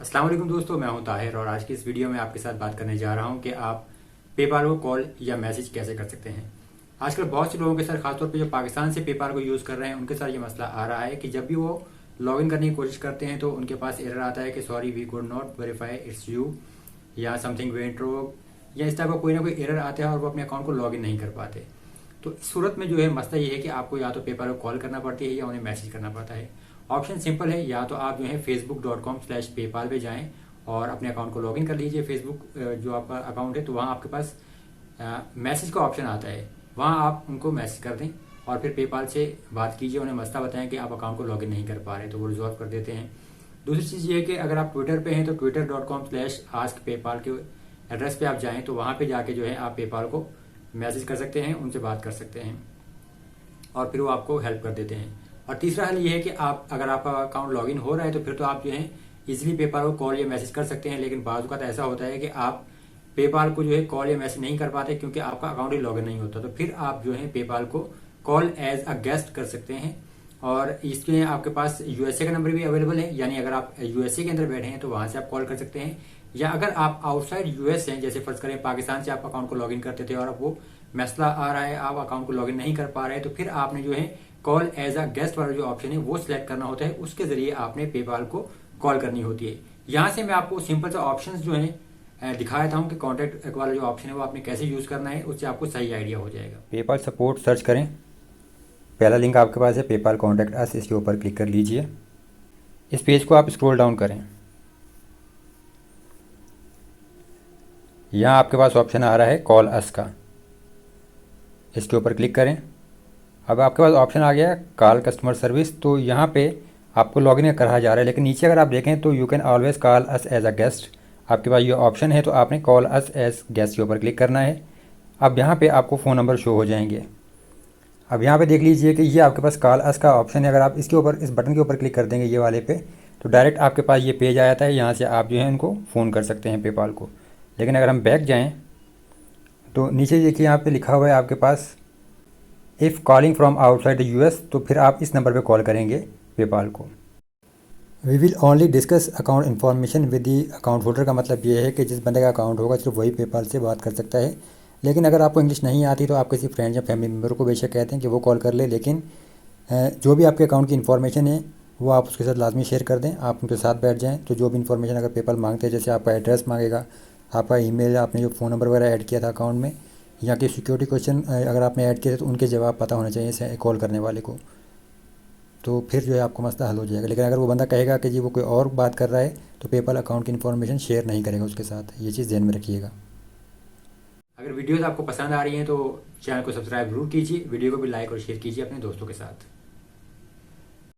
अस्सलाम वालेकुम दोस्तों, मैं हूं ताहिर और आज की इस वीडियो में आपके साथ बात करने जा रहा हूं कि आप पेपाल को कॉल या मैसेज कैसे कर सकते हैं। आजकल बहुत से लोगों के साथ, खासतौर पे जो पाकिस्तान से पेपाल को यूज़ कर रहे हैं, उनके साथ ये मसला आ रहा है कि जब भी वो लॉगिन करने की कोशिश करते हैं तो उनके पास एरर आता है कि sorry we could not verify it's you या समथिंग वेंट रॉन्ग या इस टाइप का कोई ना कोई एरर आता है और वो अपने अकाउंट को लॉगिन नहीं कर पाते। तो इस सूरत में जो है मसला ये है कि आपको या तो पेपाल को कॉल करना पड़ती है या उन्हें मैसेज करना पड़ता है। ऑप्शन सिंपल है, या तो आप जो है facebook.com/paypal पे जाएं और अपने अकाउंट को लॉगिन कर लीजिए। फेसबुक जो आपका अकाउंट है तो वहाँ आपके पास मैसेज का ऑप्शन आता है, वहाँ आप उनको मैसेज कर दें और फिर पेपाल से बात कीजिए, उन्हें मसला बताएं कि आप अकाउंट को लॉगिन नहीं कर पा रहे, तो वो रिजॉल्व कर देते हैं। दूसरी चीज़ ये है कि अगर आप ट्विटर पे हैं तो twitter.com/askpaypal के एड्रेस पे आप जाएं तो वहाँ पे जाके जो है आप पेपाल को मैसेज कर सकते हैं, उनसे बात कर सकते हैं और फिर वो आपको हेल्प कर देते हैं। और तीसरा हल ये है कि आप अगर आपका अकाउंट लॉगिन हो रहा है तो फिर तो आप जो है इजीली पेपाल को कॉल या मैसेज कर सकते हैं, लेकिन बाज़ औक़ात ऐसा होता है कि आप पेपाल को जो है कॉल या मैसेज नहीं कर पाते क्योंकि आपका अकाउंट ही लॉगिन नहीं होता। तो फिर आप जो है पेपाल को कॉल एज अ गेस्ट कर सकते हैं और इसके आपके पास यूएसए का नंबर भी अवेलेबल है, यानी अगर आप यूएसए के अंदर बैठे हैं तो वहाँ से आप कॉल कर सकते हैं। या अगर आप आउटसाइड यूएस हैं, जैसे फर्ज करें पाकिस्तान से आप अकाउंट को लॉगिन करते थे और अब वो मसला आ रहा है, आप अकाउंट को लॉगिन नहीं कर पा रहे हैं, तो फिर आपने जो है कॉल एज अ गेस्ट वाला जो ऑप्शन है वो सिलेक्ट करना होता है, उसके जरिए आपने पेपाल को कॉल करनी होती है। यहाँ से मैं आपको सिंपल सा ऑप्शंस जो है दिखा देता हूँ कि कॉन्टैक्ट वाला जो ऑप्शन है वो आपने कैसे यूज़ करना है, उससे आपको सही आइडिया हो जाएगा। पेपाल सपोर्ट सर्च करें, पहला लिंक आपके पास है पेपाल कॉन्टैक्ट अस, इसके ऊपर क्लिक कर लीजिए। इस पेज को आप स्क्रॉल डाउन करें, यहाँ आपके पास ऑप्शन आ रहा है कॉल अस का, इसके ऊपर क्लिक करें। अब आपके पास ऑप्शन आ गया कॉल कस्टमर सर्विस, तो यहाँ पे आपको लॉगिन करा जा रहा है, लेकिन नीचे अगर आप देखें तो you can always call us as a guest, आपके पास ये ऑप्शन है, तो आपने कॉल अस एज गेस्ट के ऊपर क्लिक करना है। अब यहाँ पे आपको फ़ोन नंबर शो हो जाएंगे। अब यहाँ पे देख लीजिए कि ये आपके पास कॉल अस का ऑप्शन है, अगर आप इसके ऊपर इस बटन के ऊपर क्लिक कर देंगे ये वाले पे, तो डायरेक्ट आपके पास ये पेज आ जाता है, यहाँ से आप जो है इनको फ़ोन कर सकते हैं पेपाल को। लेकिन अगर हम बैक जाएँ तो नीचे देखिए यहाँ पे लिखा हुआ है आपके पास if calling from outside the US, तो फिर आप इस नंबर पे कॉल करेंगे पेपाल को। We will only discuss account information with the account holder, का मतलब ये है कि जिस बंदे का अकाउंट होगा सिर्फ वही पेपाल से बात कर सकता है। लेकिन अगर आपको इंग्लिश नहीं आती तो आप किसी फ्रेंड या फैमिली मेम्बर को बेशक कहते हैं कि वो कॉल कर ले, लेकिन जो भी आपके अकाउंट की इन्फॉर्मेशन है वो आप उसके साथ लाजमी शेयर कर दें, आप उनके साथ बैठ जाएँ। तो जो भी इन्फॉर्मेशन अगर पेपाल मांगते हैं, जैसे आपका एड्रेस मांगेगा, आपका ईमेल, आपने जो फ़ोन नंबर वगैरह ऐड किया था अकाउंट में, या कि सिक्योरिटी क्वेश्चन अगर आपने ऐड किए थे तो उनके जवाब पता होने चाहिए कॉल करने वाले को, तो फिर जो है आपको मसला हल हो जाएगा। लेकिन अगर वो बंदा कहेगा कि जी वो कोई और बात कर रहा है तो पेपाल अकाउंट की इन्फॉर्मेशन शेयर नहीं करेगा उसके साथ, ये चीज़ ध्यान में रखिएगा। अगर वीडियोस आपको पसंद आ रही हैं तो चैनल को सब्सक्राइब जरूर कीजिए, वीडियो को भी लाइक और शेयर कीजिए अपने दोस्तों के साथ।